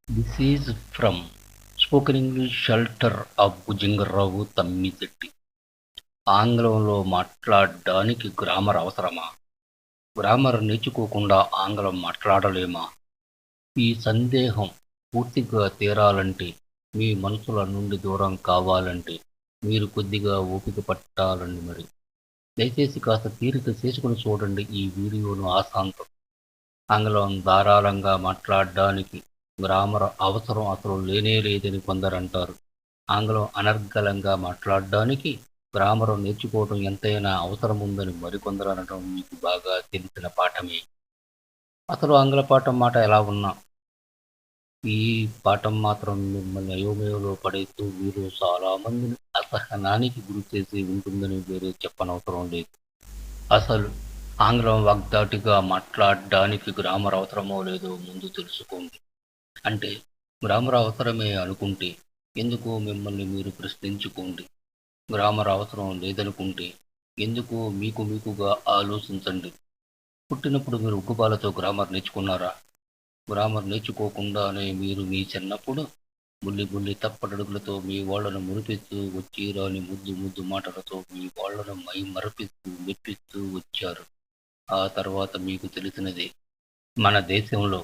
This is from Spoken English Shelter of Bujingarravu Tammizetti. ఆంగ్లంలో మాట్లాడడానికి grammar అవసరమా? Grammar నేర్చుకోకుండా ఆంగ్లం మాట్లాడలేమా? ఈ సందేహం పూర్తిగా తీరాలంటే, మీ మనసుల నుండి దూరం కావాలంటే, మీరు కొద్దిగా ఓపిక పట్టాలండి మరి. దయచేసి కాస్త తీరిక చేసుకుని చూడండి ఈ వీడియోను ఆశాంతం. ఆంగ్లం ధారాళంగా మాట్లాడడానికి గ్రామర్ అవసరం అసలు లేనే లేదని కొందరంటారు. ఆంగ్లం అనర్గళంగా మాట్లాడడానికి గ్రామర్ నేర్చుకోవడం ఎంతైనా అవసరముందని మరికొందరు అనడం మీకు బాగా తెలిసిన పాఠమే. అసలు ఆంగ్ల పాఠం మాట ఎలా ఉన్నా, ఈ పాఠం మాత్రం మిమ్మల్ని అయోమయంలో పడేస్తూ మీరు చాలా మందిని అసహనానికి గురి చేసి ఉంటుందని వేరే చెప్పనవసరం లేదు. అసలు ఆంగ్లం వాగ్దాటిగా మాట్లాడడానికి గ్రామర్ అవసరమో లేదో ముందు తెలుసుకోండి. అంటే గ్రామర్ అవసరమే అనుకుంటే ఎందుకు మిమ్మల్ని మీరు ప్రశ్నించుకోండి. గ్రామర్ అవసరం లేదనుకుంటే ఎందుకు మీకుగా ఆలోచించండి. పుట్టినప్పుడు మీరు ఉగ్గుపాలతో గ్రామర్ నేర్చుకున్నారా? గ్రామర్ నేర్చుకోకుండానే మీరు మీ చిన్నప్పుడు బుల్లి బుల్లి తప్పటడుగులతో మీ వాళ్ళను మురిపిస్తూ వచ్చి రాని ముద్దు ముద్దు మాటలతో మీ వాళ్ళను మై మరపిస్తూ మెప్పిస్తూ వచ్చారు. ఆ తర్వాత మీకు తెలిసినదే, మన దేశంలో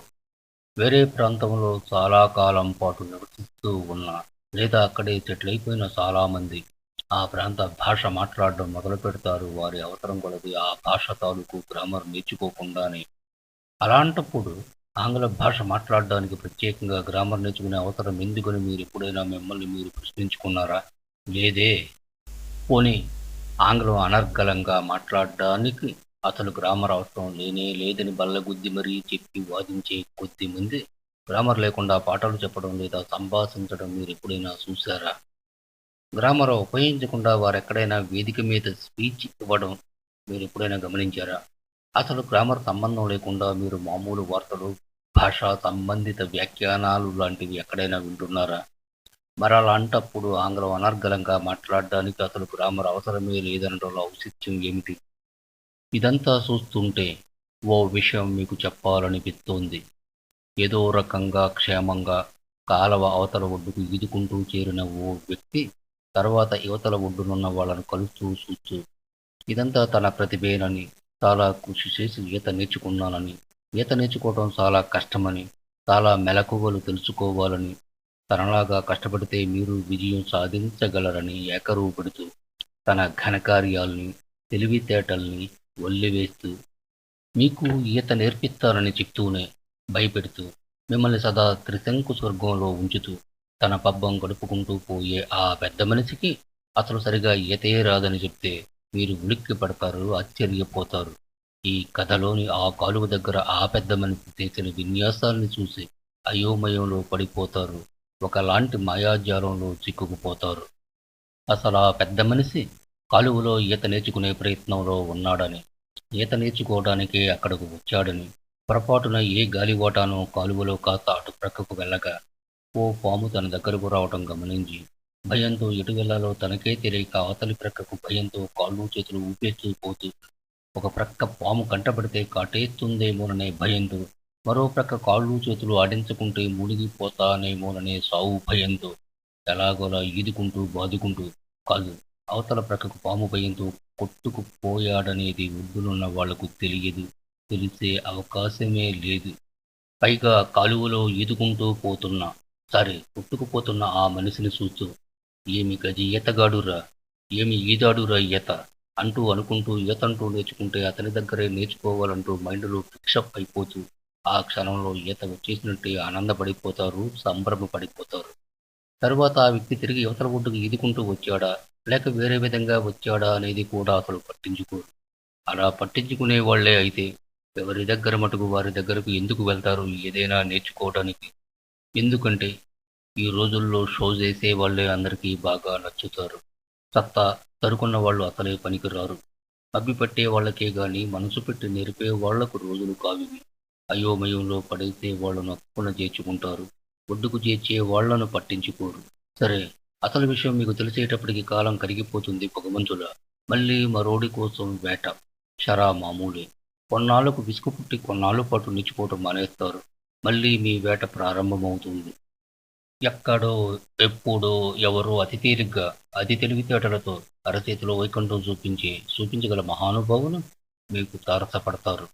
వేరే ప్రాంతంలో చాలా కాలం పాటు నివసిస్తూ ఉన్న లేదా అక్కడే సెటిల్ అయిపోయిన చాలామంది ఆ ప్రాంత భాష మాట్లాడడం మొదలుపెడతారు వారి అవసరం కొలది ఆ భాష తాలూకు గ్రామర్ నేర్చుకోకుండానే. అలాంటప్పుడు ఆంగ్ల భాష మాట్లాడడానికి ప్రత్యేకంగా గ్రామర్ నేర్చుకునే అవసరం ఎందుకని మీరు ఎప్పుడైనా మిమ్మల్ని మీరు ప్రశ్నించుకున్నారా? లేదే. పోనీ ఆంగ్లం అనర్గళంగా మాట్లాడడానికి అసలు గ్రామర్ అవసరం లేనే లేదని బల్లగుద్ది మరీ చెప్పి వాదించే కొద్దిమంది గ్రామర్ లేకుండా పాఠాలు చెప్పడం లేదా సంభాషించడం మీరెప్పుడైనా చూశారా? గ్రామర్ ఉపయోగించకుండా వారెక్కడైనా వేదిక మీద స్పీచ్ ఇవ్వడం మీరెప్పుడైనా గమనించారా? అసలు గ్రామర్ సంబంధం లేకుండా మీరు మామూలు వార్తలు, భాషా సంబంధిత వ్యాఖ్యానాలు లాంటివి ఎక్కడైనా వింటున్నారా? మరలాంటప్పుడు ఆంగ్లం అనర్గళంగా మాట్లాడడానికి అసలు గ్రామర్ అవసరమే లేదనడంలో ఔచిత్యం ఏమిటి? ఇదంతా చూస్తుంటే ఓ విషయం మీకు చెప్పాలనిపిస్తోంది. ఏదో రకంగా క్షేమంగా కాలవ అవతల ఒడ్డుకు ఈదుకుంటూ చేరిన ఓ వ్యక్తి తర్వాత యువతల ఒడ్డునున్న వాళ్ళను కలుస్తూ చూస్తూ ఇదంతా తన ప్రతిభేనని, చాలా కృషి చేసి ఈత నేర్చుకున్నానని, ఈత నేర్చుకోవడం చాలా కష్టమని, చాలా మెలకువలు తెలుసుకోవాలని, తనలాగా కష్టపడితే మీరు విజయం సాధించగలరని ఏకరువు పెడుతూ తన ఘనకార్యాల్ని, తెలివితేటల్ని వల్లెవేస్తూ మీకు ఈత నేర్పిస్తానని చెప్తూనే భయపెడుతూ మిమ్మల్ని సదా త్రిశంకు స్వర్గంలో ఉంచుతూ తన పబ్బం గడుపుకుంటూ పోయే ఆ పెద్ద మనిషికి అసలు సరిగా ఈతే రాదని చెప్తే మీరు ఉలిక్కి పడతారు, ఆశ్చర్యపోతారు. ఈ కథలోని ఆ కాలువ దగ్గర ఆ పెద్ద మనిషి చేసిన విన్యాసాల్ని చూసి అయోమయంలో పడిపోతారు. ఒకలాంటి మాయాజాలంలో చిక్కుకుపోతారు. అసలా పెద్ద మనిషి కాలువలో ఈత నేర్చుకునే ప్రయత్నంలో ఉన్నాడని, ఈత నేర్చుకోవడానికే అక్కడకు వచ్చాడని, పొరపాటున ఏ గాలివాటానో కాలువలో కాస్త అటు ప్రక్కకు వెళ్ళగా, ఓ పాము తన దగ్గరకు రావటం గమనించి, భయంతో ఎటు వెళ్ళాలో తనకే తెలియక అవతలి ప్రక్కకు భయంతో కాళ్ళు చేతులు ఊపేస్తూ పోతూ, ఒక ప్రక్క పాము కంటపడితే కాటేస్తుందేమోననే భయంతో, మరో ప్రక్క కాళ్ళు చేతులు ఆడించకుంటే మునిగిపోతానేమోననే సావు భయంతో, ఎలాగోలా ఈదుకుంటూ బాదుకుంటూ కాళ్ళు అవతల ప్రక్కకు పాము భయంతో కొట్టుకుపోయాడనేది ఒడ్డునున్న వాళ్లకు తెలియదు. తెలిసే అవకాశమే లేదు. పైగా కాలువలో ఈదుకుంటూ పోతున్న, కొట్టుకుపోతున్న ఆ మనిషిని చూస్తూ ఏమి గజి ఈతగాడురా, ఏమి ఈదాడురా ఈత అంటూ అనుకుంటూ ఈతంటూ నేర్చుకుంటే అతని దగ్గరే నేర్చుకోవాలంటూ మైండ్లో ఫిక్సప్ అయిపోతూ ఆ క్షణంలో ఈత వచ్చేసినట్టే ఆనందపడిపోతారు, సంభ్రమపడిపోతారు. తరువాత ఆ వ్యక్తి తిరిగి యువతల ఒడ్డుకు ఈదుకుంటూ వచ్చాడా, లేక వేరే విధంగా వచ్చాడా అనేది కూడా అసలు పట్టించుకోరు. అలా పట్టించుకునే వాళ్లే అయితే ఎవరి దగ్గర మటుకు వారి దగ్గరకు ఎందుకు వెళ్తారు ఏదైనా నేర్చుకోవడానికి? ఎందుకంటే ఈ రోజుల్లో షో చేసే వాళ్ళే అందరికీ బాగా నచ్చుతారు. సత్తా సరుకున్న వాళ్ళు అసలే పనికిరారు. అబ్బిపట్టే వాళ్ళకే గాని మనసు పెట్టి నేర్పే వాళ్లకు రోజులు కావివి. అయోమయంలో పడేసే వాళ్ళను అక్కున చేర్చుకుంటారు. ఒడ్డుకు చేర్చే వాళ్లను పట్టించుకోరు. సరే, అసలు విషయం మీకు తెలిసేటప్పటికి కాలం కరిగిపోతుంది పొగమంచులా. మళ్ళీ మరోడి కోసం వేట. షరా మామూలే. కొన్నాళ్లకు విసుగు పుట్టి కొన్నాళ్ల పాటు నిలిచిపోవటం మానేస్తారు. మళ్ళీ మీ వేట ప్రారంభమవుతుంది. ఎక్కడో, ఎప్పుడో, ఎవరో అతి తేలిగ్గా, అతి తెలివితేటలతో అరచేతిలో వైకుంఠం చూపించగల మహానుభావులు మీకు తారసపడతారు.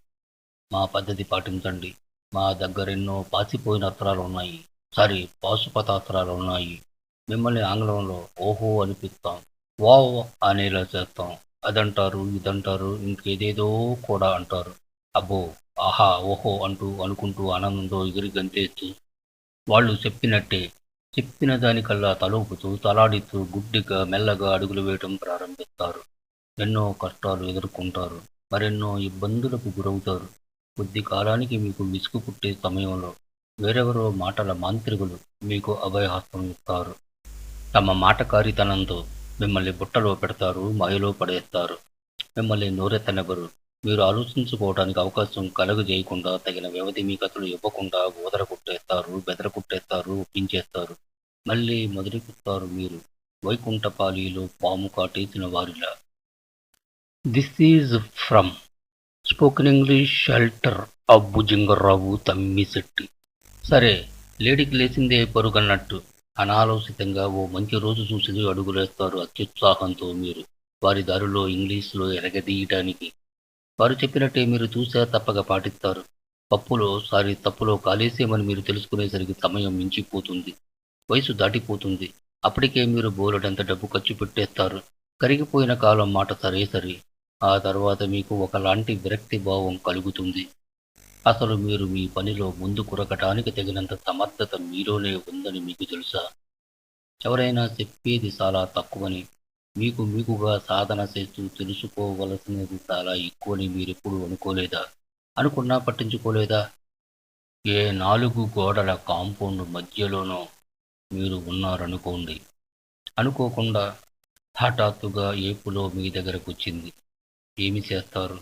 మా పద్ధతి పాటించండి. మా దగ్గరెన్నో పాసిపోయిన అస్త్రాలున్నాయి. పాశుపతాస్త్రాలున్నాయి. మిమ్మల్ని ఆంగ్లంలో ఓహో అనిపిస్తాం. వావ్ అనేలా చేస్తాం. అదంటారు, ఇదంటారు, ఇంకేదేదో కూడా అంటారు. అబ్బో! ఆహా! ఓహో! అనుకుంటూ ఆనందంతో ఎగిరి గంతేస్తూ వాళ్ళు చెప్పిన దానికల్లా తలూపుతూ, తలాడిస్తూ గుడ్డిగా, మెల్లగా అడుగులు వేయటం ప్రారంభిస్తారు. ఎన్నో కష్టాలు ఎదుర్కొంటారు. మరెన్నో ఇబ్బందులకు గురవుతారు. కొద్ది కాలానికి మీకు విసుగు పుట్టే సమయంలో వేరెవరో మాటల మాంత్రికులు మీకు అభయహస్తం ఇస్తారు. తమ మాటకారితనంతో మిమ్మల్ని బుట్టలో పెడతారు, మాయలో పడేస్తారు. మిమ్మల్ని నోరెత్తనివ్వరు. మీరు ఆలోచించుకోవటానికి అవకాశం కలుగజేయకుండా, తగిన వ్యవధి మీకసలు ఇవ్వకుండా ఊదరగొట్టేస్తారు, బెదరగొట్టేస్తారు, ఒప్పించేస్తారు. మళ్ళీ మొదలుపెడతారు మీరు వైకుంఠపాళీలో పాము కాటేసిన వారిలా. This is from spoken English shelter of Bhujangarao Tammisetti. సరే, లేడికి లేచిందే పరుగన్నట్టు అనాలోచితంగా ఓ మంచి రోజు చూసి అడుగులేస్తారు అత్యుత్సాహంతో మీరు వారి దారిలో ఇంగ్లీష్లో ఎరగదీయటానికి. వారు చెప్పినట్టే మీరు చూసా తప్పక పాటిస్తారు. తప్పులో కాలేసేమని మీరు తెలుసుకునేసరికి సమయం మించిపోతుంది. వయసు దాటిపోతుంది. అప్పటికే మీరు బోలెడంత డబ్బు ఖర్చు పెట్టేస్తారు. కరిగిపోయిన కాలం మాట సరే. ఆ తర్వాత మీకు ఒకలాంటి విరక్తి భావం కలుగుతుంది. అసలు మీరు మీ పనిలో ముందుకురగటానికి తగినంత సమర్థత మీలోనే ఉందని మీకు తెలుసా? ఎవరైనా చెప్పేది చాలా తక్కువని, మీకుగా సాధన చేస్తూ తెలుసుకోవలసినది చాలా ఎక్కువని మీరెప్పుడూ అనుకోలేదా? అనుకున్నా పట్టించుకోలేదా? ఏ 4 గోడల కాంపౌండ్ మధ్యలోనో మీరు ఉన్నారనుకోండి. అనుకోకుండా హఠాత్తుగా ఏపులో మీ దగ్గరకొచ్చింది. ఏమి చేస్తారు?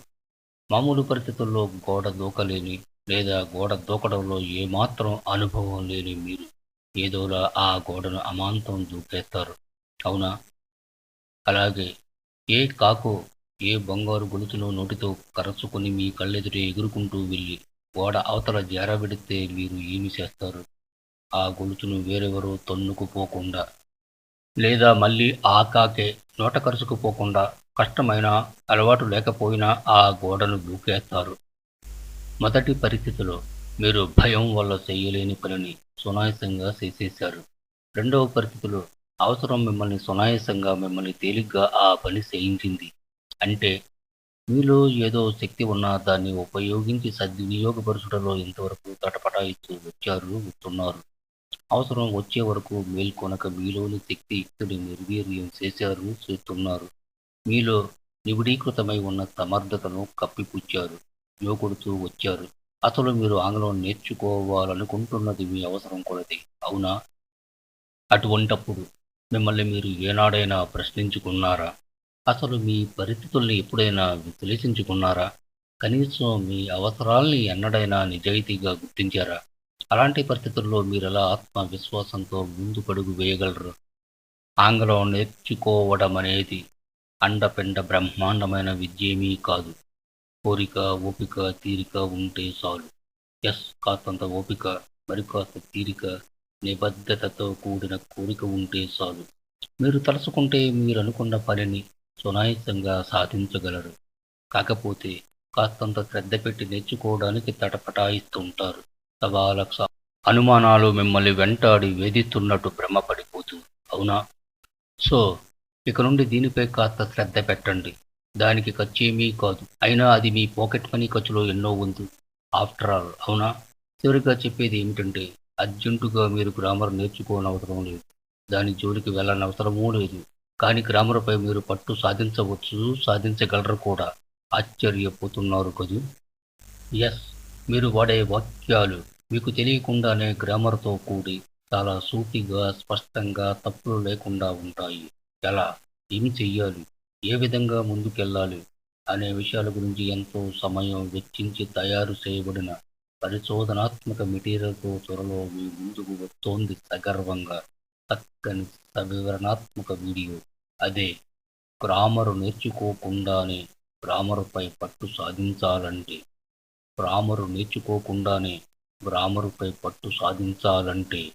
మామూలు పరిస్థితుల్లో గోడ దూకలేని, లేదా గోడ దూకడంలో ఏమాత్రం అనుభవం లేని మీరు ఏదోలా ఆ గోడను అమాంతం దూకేస్తారు. అవునా? అలాగే ఏ కాకో, ఏ బంగారు గొలుసునో నోటితో కరచుకొని మీ కళ్ళెదుటే ఎగురుకుంటూ వెళ్ళి గోడ అవతల జారవిడితే మీరు ఏమి చేస్తారు? ఆ గొలుసును వేరెవరో తన్నుకుపోకుండా, లేదా మళ్ళీ ఆ కాకే నోట కరుచుకుపోకుండా కష్టమైనా, అలవాటు లేకపోయినా ఆ గోడను దూకేస్తారు. మొదటి పరిస్థితిలో మీరు భయం వల్ల చెయ్యలేని పనిని సునాయాసంగా చేసేశారు. రెండవ పరిస్థితిలో అవసరం మిమ్మల్ని తేలిగ్గా ఆ పని చేయించింది. అంటే మీలో ఏదో శక్తి ఉన్నా దాన్ని ఉపయోగించి సద్వినియోగపరచుటలో ఇంతవరకు తటపటాయిస్తూ వస్తున్నారు. అవసరం వచ్చే వరకు మేల్కొనక మీలోని శక్తి యుక్తిని నిర్వీర్యం చేస్తున్నారు. మీలో నిబిడీకృతమై ఉన్న సమర్థతను కప్పిపుచ్చారు. జోకొడుతూ వచ్చారు. అసలు మీరు ఆంగ్లం నేర్చుకోవాలనుకుంటున్నది మీ అవసరం కొలది. అవునా? అటువంటప్పుడు మిమ్మల్ని మీరు ఏనాడైనా ప్రశ్నించుకున్నారా? అసలు మీ పరిస్థితుల్ని ఎప్పుడైనా విశ్లేషించుకున్నారా? కనీసం మీ అవసరాల్ని ఎన్నడైనా నిజాయితీగా గుర్తించారా? అలాంటి పరిస్థితుల్లో మీరెలా ఆత్మవిశ్వాసంతో ముందుకడుగు వేయగలరు? ఆంగ్లం నేర్చుకోవడమనేది అండపిండ బ్రహ్మాండమైన విద్యేమీ కాదు. కోరిక, ఓపిక, తీరిక ఉంటే చాలు. కాస్తంత ఓపిక, మరికాస్త తీరిక, నిబద్ధతతో కూడిన కోరిక ఉంటే చాలు. మీరు తలుచుకుంటే మీరనుకున్న పనిని సునాయాసంగా సాధించగలరు. కాకపోతే కాస్తంత శ్రద్ధ పెట్టి నేర్చుకోవడానికి తటపటాయిస్తుంటారు. సవాలక్ష అనుమానాలు మిమ్మల్ని వెంటాడి వేధిస్తున్నట్టు భ్రమపడిపోతూ. అవునా? సో, ఇక నుండి దీనిపై కాస్త శ్రద్ధ పెట్టండి. దానికి ఖర్చేమీ కాదు. అయినా అది మీ పాకెట్ మనీ ఖర్చులో ఎన్నో వంతు. ఆఫ్టర్ ఆల్, అవునా? చివరిగా చెప్పేది ఏమిటంటే, అర్జెంటుగా మీరు గ్రామర్ నేర్చుకోనవసరం లేదు. దాని జోలికి వెళ్ళనవసరమూ లేదు. కానీ గ్రామర్‌పై మీరు పట్టు సాధించవచ్చు, సాధించగలరు కూడా. ఆశ్చర్యపోతున్నారు కదూ! యస్. మీరు వాడే వాక్యాలు మీకు తెలియకుండానే గ్రామర్‌తో కూడి చాలా సూటిగా, స్పష్టంగా, తప్పులు లేకుండా ఉంటాయి. ఎలా? ఏమి చెయ్యాలి? ఏ విధంగా ముందుకెళ్ళాలి? అనే విషయాల గురించి ఎంతో సమయం వెచ్చించి తయారు చేయబడిన పరిశోధనాత్మక మెటీరియల్‌తో త్వరలో మీ ముందుకు వస్తోంది సగర్వంగా చక్కని సవివరణాత్మక వీడియో. అదే నేర్చుకోకుండానే గ్రామరుపై పట్టు సాధించాలంటే. గ్రామరు నేర్చుకోకుండానే గ్రామరుపై పట్టు సాధించాలంటే.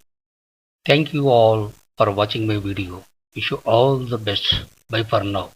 Thank you all for watching my video. Wish you all the best. By for now.